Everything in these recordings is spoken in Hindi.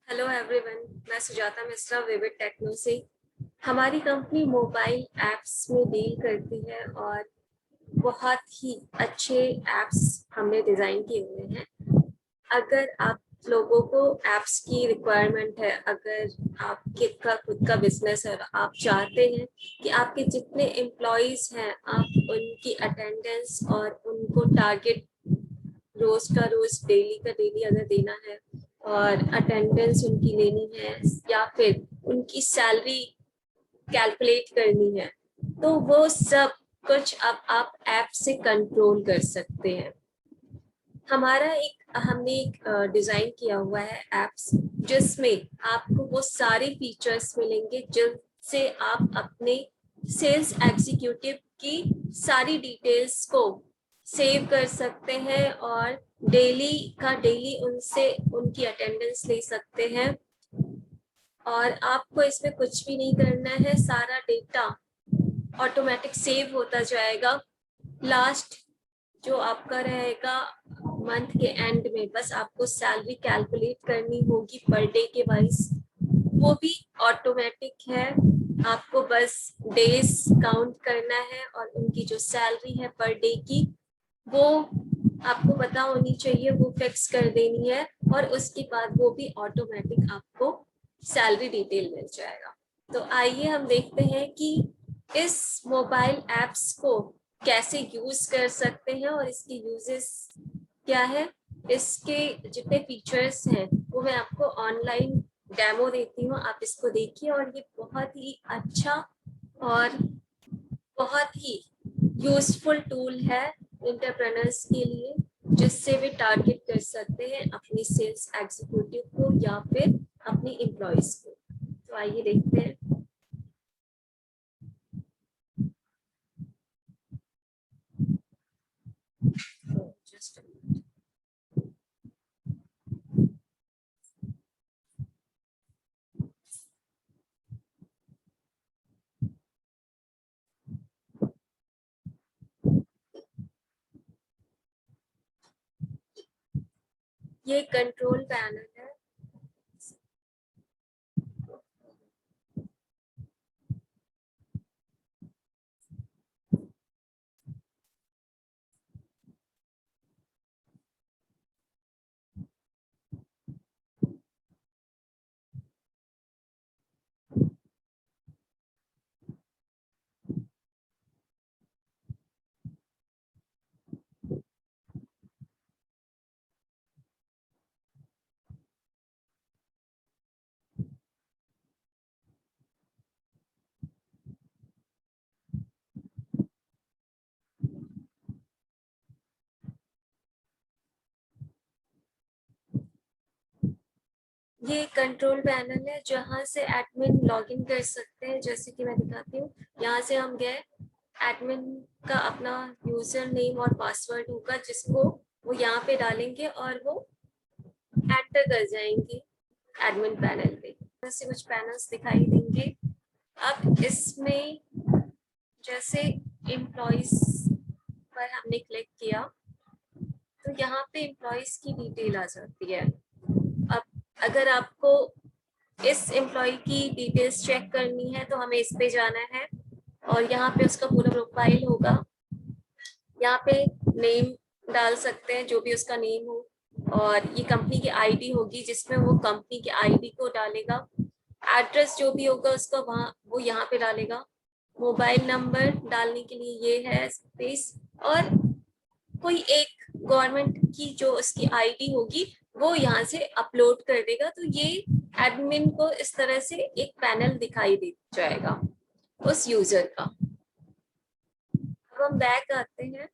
हेलो एवरीवन, मैं सुजाता मिश्रा विविड टेक्नो से। हमारी कंपनी मोबाइल ऐप्स में डील करती है और बहुत ही अच्छे ऐप्स हमने डिज़ाइन किए हुए हैं। अगर आप लोगों को ऐप्स की रिक्वायरमेंट है, अगर आपके का खुद का बिजनेस है, आप चाहते हैं कि आपके जितने एम्प्लॉयज़ हैं आप उनकी अटेंडेंस और उनको टारगेट रोज का रोज डेली का डेली अगर देना है और अटेंडेंस उनकी लेनी है या फिर उनकी सैलरी कैलकुलेट करनी है, तो वो सब कुछ अब आप ऐप से कंट्रोल कर सकते हैं। हमने एक डिजाइन किया हुआ है एप्स, जिसमें आपको वो सारे फीचर्स मिलेंगे जिनसे आप अपने सेल्स एग्जीक्यूटिव की सारी डिटेल्स को सेव कर सकते हैं और डेली उनसे उनकी अटेंडेंस ले सकते हैं। और आपको इसमें कुछ भी नहीं करना है, सारा डेटा ऑटोमेटिक सेव होता जाएगा। लास्ट जो आपका रहेगा मंथ के एंड में, बस आपको सैलरी कैलकुलेट करनी होगी पर डे के वाइज, वो भी ऑटोमेटिक है। आपको बस डेज काउंट करना है और उनकी जो सैलरी है पर डे की, वो आपको पता होनी चाहिए, वो फिक्स कर देनी है और उसके बाद वो भी ऑटोमेटिक आपको सैलरी डिटेल मिल जाएगा। तो आइए हम देखते हैं कि इस मोबाइल ऐप्स को कैसे यूज कर सकते हैं और इसके यूजेस क्या है। इसके जितने फीचर्स हैं वो मैं आपको ऑनलाइन डेमो देती हूँ, आप इसको देखिए। और ये बहुत ही अच्छा और बहुत ही यूजफुल टूल है एंटरप्रेन्योर्स के लिए, जिससे वे टारगेट कर सकते हैं अपनी सेल्स एग्जीक्यूटिव को या फिर अपनी एम्प्लॉयज को। तो आइए देखते हैं। जस्ट ये कंट्रोल पैनल है। ये कंट्रोल पैनल है जहाँ से एडमिन लॉगिन कर सकते हैं। जैसे कि मैं दिखाती हूँ, यहाँ से हम गए, एडमिन का अपना यूजर नेम और पासवर्ड होगा जिसको वो यहाँ पे डालेंगे और वो एंटर कर जाएंगे एडमिन पैनल पे। ऐसे कुछ पैनल्स दिखाई देंगे। अब इसमें जैसे एम्प्लॉयज पर हमने क्लिक किया तो यहाँ पे एम्प्लॉयज की डिटेल आ जाती है। अब अगर आपको इस एम्प्लॉय की डिटेल्स चेक करनी है तो हमें इस पे जाना है और यहाँ पे उसका पूरा प्रोफाइल होगा। यहाँ पे नेम डाल सकते हैं, जो भी उसका नेम हो, और ये कंपनी की आईडी होगी जिसमें वो कंपनी की आईडी को डालेगा। एड्रेस जो भी होगा उसका वहाँ वो यहाँ पे डालेगा। मोबाइल नंबर डालने के लिए ये है स्पेस, और कोई एक गवर्नमेंट की जो उसकी आईडी होगी वो यहाँ से अपलोड कर देगा। तो ये एडमिन को इस तरह से एक पैनल दिखाई दे जाएगा उस यूजर का। अब हम बैक आते हैं।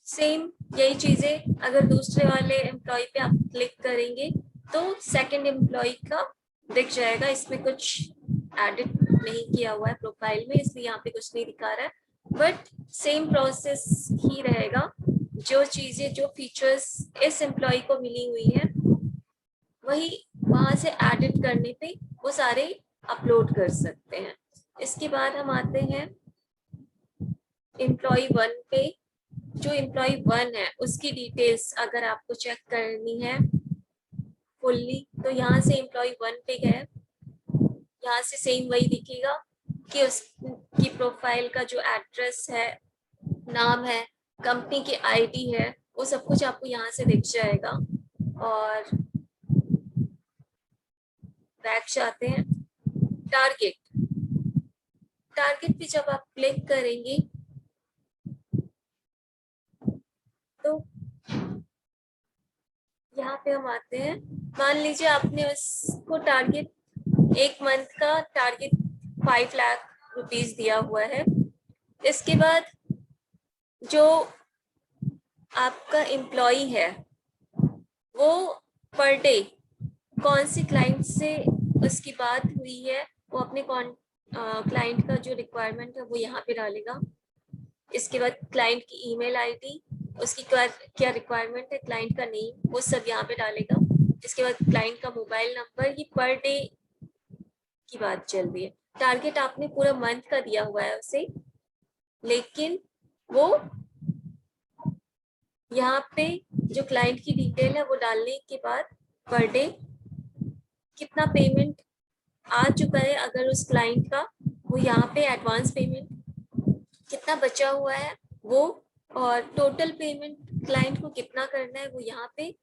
सेम यही चीजें अगर दूसरे वाले एम्प्लॉय पे आप क्लिक करेंगे तो सेकंड एम्प्लॉय का दिख जाएगा। इसमें कुछ एडिट नहीं किया हुआ है प्रोफाइल में, इसलिए यहाँ पे कुछ नहीं दिखा रहा है, बट सेम प्रोसेस ही रहेगा। जो चीजें जो फीचर्स इस एम्प्लॉय को मिली हुई है वही वहां से एडिट करने पे वो सारे अपलोड कर सकते हैं। इसके बाद हम आते हैं एम्प्लॉय 1 पे। जो एम्प्लॉय 1 है उसकी डिटेल्स अगर आपको चेक करनी है फुल्ली, तो यहाँ से एम्प्लॉय 1 पे गए, यहाँ से सेम वही दिखेगा कि उसकी प्रोफाइल का जो एड्रेस है, नाम है, कंपनी की आईडी है, वो सब कुछ आपको यहाँ से दिख जाएगा। और बैक जाते हैं, टारगेट। टारगेट पे जब आप क्लिक करेंगे तो यहाँ पे हम आते हैं। मान लीजिए आपने उसको टारगेट, एक मंथ का टारगेट 5 लाख रुपीस दिया हुआ है। इसके बाद जो आपका एम्प्लॉय है वो पर डे कौन सी क्लाइंट से उसकी बात हुई है, वो अपने क्लाइंट का जो रिक्वायरमेंट है वो यहाँ पे डालेगा। इसके बाद क्लाइंट की ईमेल आईडी, उसकी क्या रिक्वायरमेंट है, क्लाइंट का नेम, वो सब यहाँ पे डालेगा। इसके बाद क्लाइंट का मोबाइल नंबर। ये पर डे की बात चल रही है। टारगेट आपने पूरा मंथ का दिया हुआ है उसे, लेकिन वो यहाँ पे जो क्लाइंट की डिटेल है वो डालने के बाद पर डे कितना पेमेंट आ चुका है अगर उस क्लाइंट का, वो यहाँ पे एडवांस पेमेंट कितना बचा हुआ है वो, और टोटल पेमेंट क्लाइंट को कितना करना है वो यहाँ पे,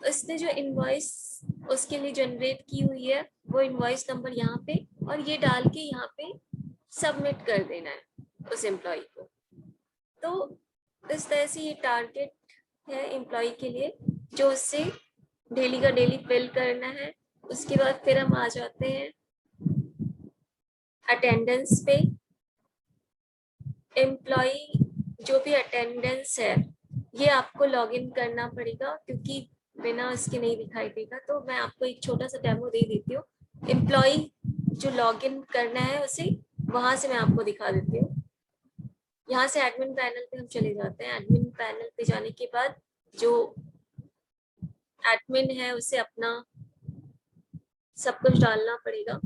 उसने जो इनवॉइस उसके लिए जनरेट की हुई है वो इनवॉइस नंबर यहाँ पे, और ये डाल के यहाँ पे सबमिट कर देना है उस एम्प्लॉय को। तो इस तरह से ये टारगेट है एम्प्लॉय के लिए जो उससे डेली का डेली फिल करना है। उसके बाद फिर हम आ जाते हैं अटेंडेंस पे। एम्प्लॉय जो भी अटेंडेंस है ये आपको लॉगिन करना पड़ेगा, क्योंकि बिना उसके नहीं दिखाई देगा। तो मैं आपको एक छोटा सा डेमो दे देती हूँ। एम्प्लॉय जो लॉगिन करना है उसे वहां से मैं आपको दिखा देती हूँ। यहाँ से एडमिन पैनल पे हम चले जाते हैं। एडमिन पैनल पे जाने के बाद जो एडमिन है उसे अपना सब कुछ डालना पड़ेगा।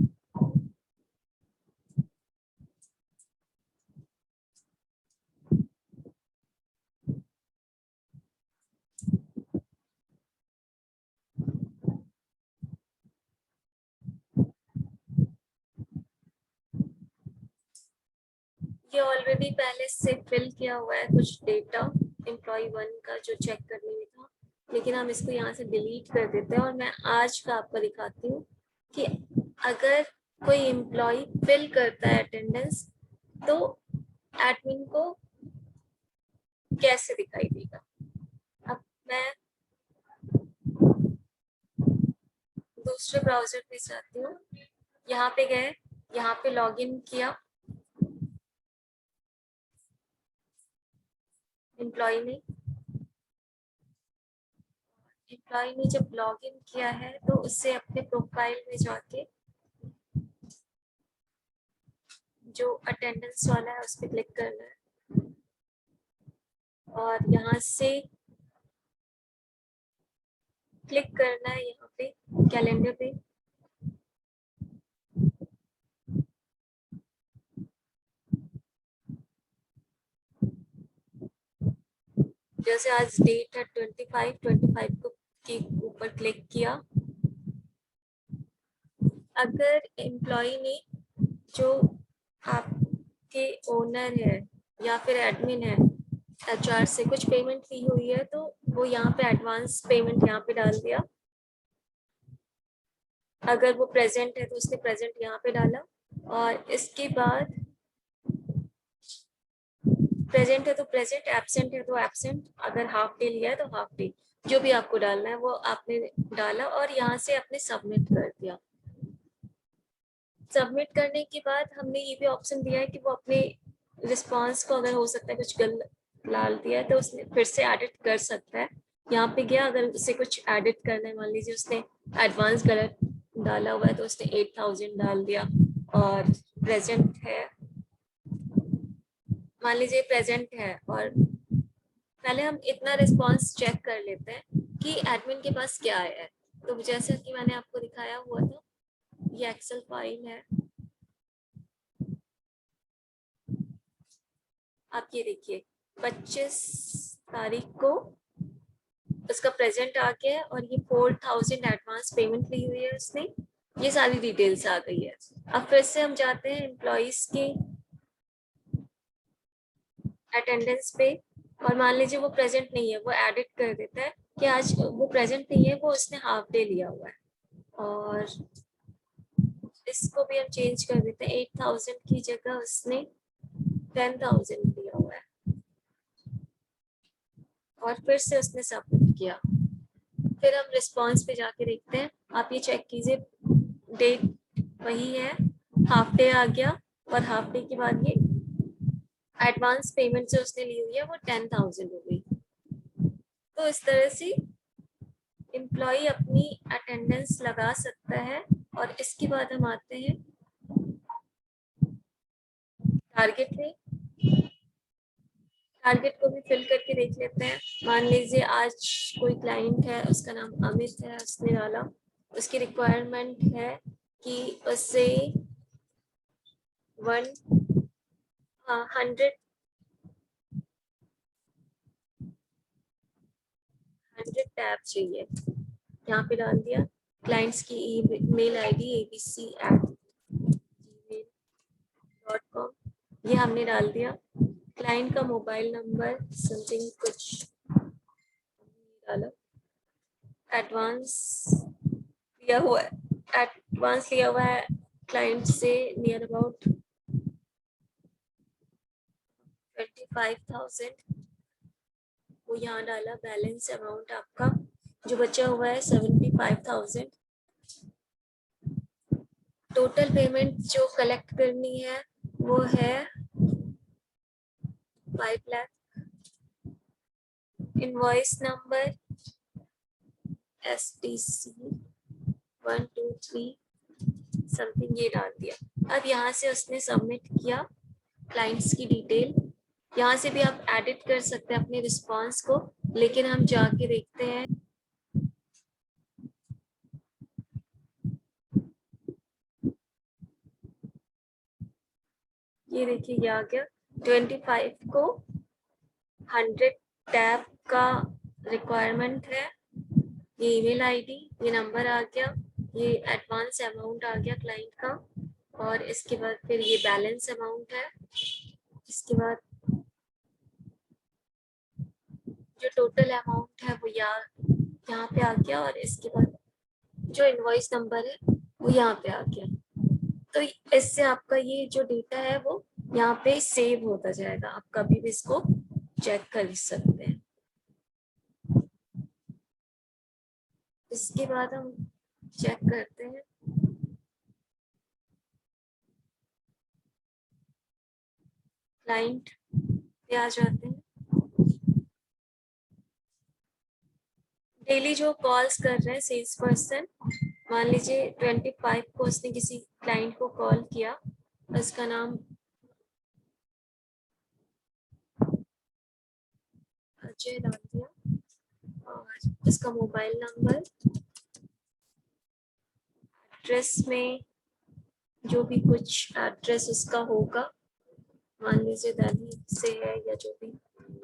ये ऑलरेडी पहले से फिल किया हुआ है कुछ डेटा एम्प्लॉय 1 का जो चेक करने में था, लेकिन हम इसको यहाँ से डिलीट कर देते हैं। और मैं आज का आपको दिखाती हूँ कि अगर कोई एम्प्लॉय फिल करता है अटेंडेंस तो एडमिन को कैसे दिखाई देगा। अब मैं दूसरे ब्राउजर पे जाती हूँ, यहाँ पे गए, यहाँ पे लॉगिन किया एम्प्लॉय ने। एम्प्लॉय ने जब लॉगिन किया है तो उससे अपने प्रोफाइल में जाके जो अटेंडेंस वाला है उस पर क्लिक करना है, और यहाँ से क्लिक करना है यहाँ पे कैलेंडर पे। जैसे आज डेट है 25 को के ऊपर क्लिक किया। अगर एम्प्लॉय ने जो आपके ओनर है या फिर एडमिन है एचआर से कुछ पेमेंट ली हुई है तो वो यहाँ पे एडवांस पेमेंट यहाँ पे डाल दिया। अगर वो प्रेजेंट है तो उसने प्रेजेंट यहाँ पे डाला, और इसके बाद प्रेजेंट है तो प्रेजेंट, एब्सेंट है तो एब्सेंट, अगर हाफ डे लिया है तो हाफ डे, जो भी आपको डालना है वो आपने डाला और यहाँ से आपने सबमिट कर दिया। सबमिट करने के बाद हमने ये भी ऑप्शन दिया है कि वो अपने रिस्पॉन्स को, अगर हो सकता है कुछ गलत डाल दिया है तो उसने फिर से एडिट कर सकता है। यहाँ पे गया, अगर उसे कुछ एडिट करना है, मान लीजिए उसने एडवांस गलत डाला हुआ है तो उसने 8000 डाल दिया, और प्रेजेंट है, मान लीजिए प्रेजेंट है। और पहले हम इतना रिस्पॉन्स चेक कर लेते हैं कि एडमिन के पास क्या आया है। तो जैसा कि मैंने आपको दिखाया हुआ था, ये एक्सेल फाइल है, आप ये देखिए 25 तारीख को उसका प्रेजेंट आ गया है और ये 4000 एडवांस पेमेंट ली हुई है उसने। ये सारी डिटेल्स आ गई है। अब फिर से हम जाते हैं एम्प्लॉइज के अटेंडेंस पे और मान लीजिए वो प्रेजेंट नहीं है, वो एडिट कर देता है कि आज वो प्रेजेंट नहीं है, वो उसने हाफ डे लिया हुआ है। और इसको भी हम चेंज कर देते हैं, 8000 की जगह उसने 10,000 लिया हुआ है और फिर से उसने सबमिट किया। फिर हम रिस्पॉन्स पे जाके देखते हैं, आप ये चेक कीजिए, डेट वही है, हाफ डे आ गया और हाफ डे के बाद ये एडवांस पेमेंट जो उसने ली हुई है वो 10,000 हो गई। तो इस तरह से एम्प्लॉय अपनी अटेंडेंस लगा सकता है। और इसके बाद हम आते हैं टारगेट पे। टारगेट को भी फिल करके देख लेते हैं। मान लीजिए आज कोई क्लाइंट है, उसका नाम अमित है, उसने डाला, उसकी रिक्वायरमेंट है कि उसे 100 टैब चाहिए। यहाँ पे डाल दिया क्लाइंट्स की ईमेल आईडी abc@gmail.com, ये हमने डाल दिया। क्लाइंट का मोबाइल नंबर समथिंग कुछ डाला। एडवांस लिया हुआ है, एडवांस लिया हुआ है क्लाइंट से नियर अबाउट 25,000, वो यहाँ डाला। बैलेंस अमाउंट आपका जो बचा हुआ है 75,000। टोटल पेमेंट जो कलेक्ट करनी है वो है 5 lakh. Invoice number STC 123 something, ये डाल दिया। अब यहाँ से उसने सबमिट किया क्लाइंट्स की डिटेल। यहाँ से भी आप एडिट कर सकते हैं अपने रिस्पॉन्स को, लेकिन हम जाके देखते हैं। ये देखिए ये आ गया 25 को 100 टैब का रिक्वायरमेंट है। ये ईमेल आईडी, ये नंबर आ गया, ये एडवांस अमाउंट आ गया क्लाइंट का, और इसके बाद फिर ये बैलेंस अमाउंट है। इसके बाद जो टोटल अमाउंट है वो यहाँ पे आ गया, और इसके बाद जो इनवॉइस नंबर है वो यहाँ पे आ गया। तो इससे आपका ये जो डेटा है वो यहाँ पे सेव होता जाएगा, आप कभी भी इसको चेक कर सकते हैं। इसके बाद हम चेक करते हैं क्लाइंट पे आ जाते हैं। डेली जो कॉल्स कर रहे हैं सेल्स पर्सन, मान लीजिए 25 को उसने किसी क्लाइंट को कॉल किया, उसका नाम अजय डाल दिया और उसका मोबाइल नंबर, एड्रेस में जो भी कुछ एड्रेस उसका होगा, मान लीजिए दिल्ली से है या जो भी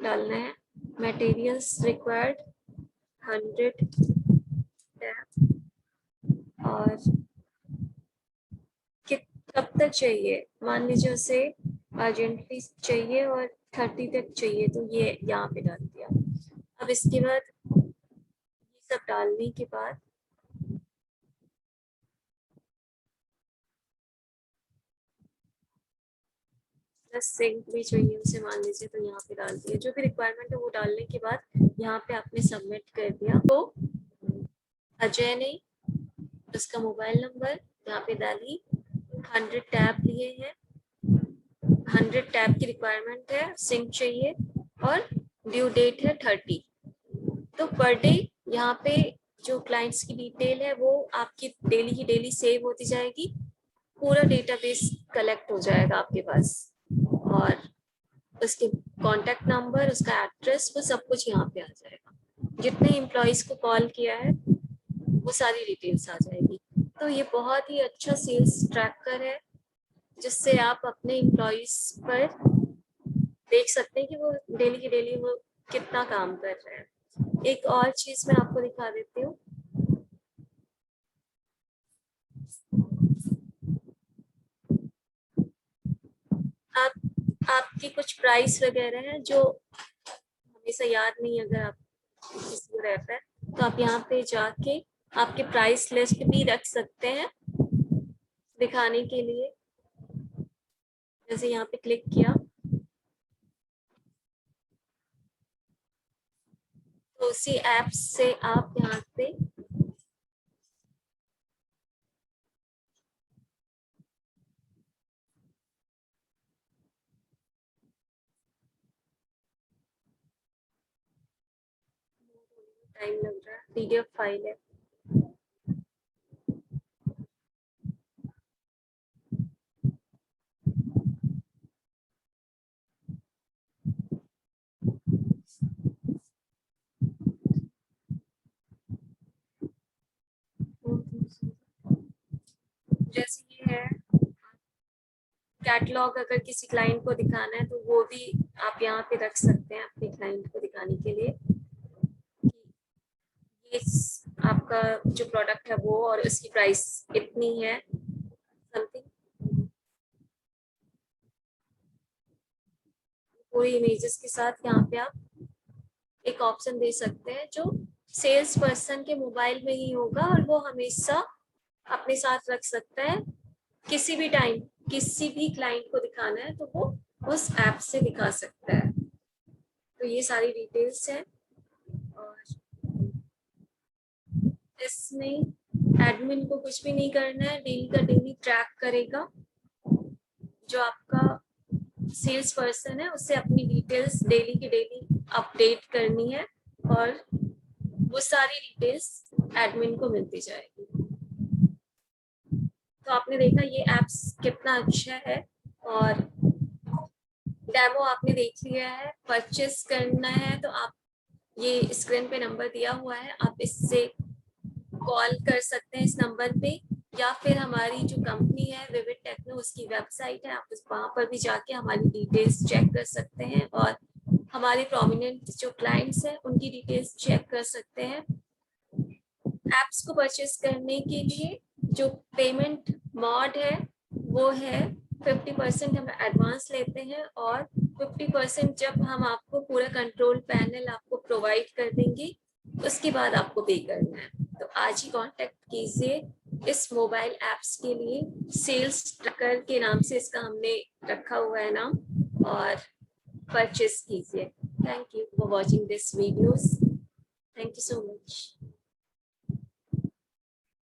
डालना है। मटेरियल्स रिक्वायर्ड 100 टैब, और कब तक चाहिए, मान लीजिए उसे अर्जेंटली चाहिए और 30 तक चाहिए, तो ये यहाँ पे डाल दिया। अब इसके बाद ये सब डालने के बाद प्लस सिंक भी चाहिए उसे, मान लीजिए, तो यहाँ पे डाल दिया। जो भी रिक्वायरमेंट है वो डालने के बाद यहाँ पे आपने सबमिट कर दिया। तो अजय ने उसका मोबाइल नंबर यहाँ पे डाली, 100 टैब लिए हैं, 100 टैब की रिक्वायरमेंट है, सिंक चाहिए और ड्यू डेट है 30। तो पर डे यहाँ पे जो क्लाइंट्स की डिटेल है वो आपकी डेली की डेली सेव होती जाएगी, पूरा डेटाबेस कलेक्ट हो जाएगा आपके पास, और उसके कॉन्टैक्ट नंबर, उसका एड्रेस, वो सब कुछ यहाँ पे आ जाएगा। जितने एम्प्लॉयज को कॉल किया है वो सारी डिटेल्स आ जाएगी। तो ये बहुत ही अच्छा सेल्स ट्रैकर है, जिससे आप अपने एम्प्लॉयज पर देख सकते हैं कि वो डेली की डेली वो कितना काम कर रहे हैं। एक और चीज मैं आपको दिखा देती हूँ। आप आपकी कुछ प्राइस वगैरह है जो हमेशा याद नहीं, अगर आप किसी को रहता है तो आप यहाँ पे जाके आपके प्राइस लिस्ट भी रख सकते हैं दिखाने के लिए। जैसे यहाँ पे क्लिक किया तो उसी ऐप से आप यहाँ पे टाइम लग रहा है, पीडीएफ फाइल है। जैसे ये है कैटलॉग, अगर किसी क्लाइंट को दिखाना है तो वो भी आप यहाँ पे रख सकते हैं अपने क्लाइंट को दिखाने के लिए कि ये आपका जो प्रोडक्ट है वो और उसकी प्राइस इतनी है समथिंग। पूरी इमेजेस के साथ यहाँ पे आप एक ऑप्शन दे सकते हैं जो सेल्स पर्सन के मोबाइल में ही होगा और वो हमेशा अपने साथ रख सकता है। किसी भी टाइम किसी भी क्लाइंट को दिखाना है तो वो उस ऐप से दिखा सकता है। तो ये सारी डिटेल्स है और इसमें एडमिन को कुछ भी नहीं करना है, डेली का डेली ट्रैक करेगा। जो आपका सेल्स पर्सन है उससे अपनी डिटेल्स डेली की डेली अपडेट करनी है और वो सारी डिटेल्स एडमिन को मिलती जाएगी। तो आपने देखा ये एप्स कितना अच्छा है और डेमो आपने देख लिया है। परचेस करना है तो आप ये स्क्रीन पे नंबर दिया हुआ है, आप इससे कॉल कर सकते हैं इस नंबर पे, या फिर हमारी जो कंपनी है विविड टेक्नो उसकी वेबसाइट है, आप वहां पर भी जाके हमारी डिटेल्स चेक कर सकते हैं और हमारे प्रोमिनेंट जो क्लाइंट्स हैं उनकी डिटेल्स चेक कर सकते हैं। एप्स को परचेस करने के लिए जो पेमेंट मोड है वो है 50% हम एडवांस लेते हैं और 50% जब हम आपको पूरा कंट्रोल पैनल आपको प्रोवाइड कर देंगे उसके बाद आपको पे करना है। तो आज ही कांटेक्ट कीजिए इस मोबाइल एप्स के लिए। सेल्स ट्रैकर के नाम से इसका हमने रखा हुआ है नाम, और परचेस कीजिए। Thank you for watching this videos. Thank you so much.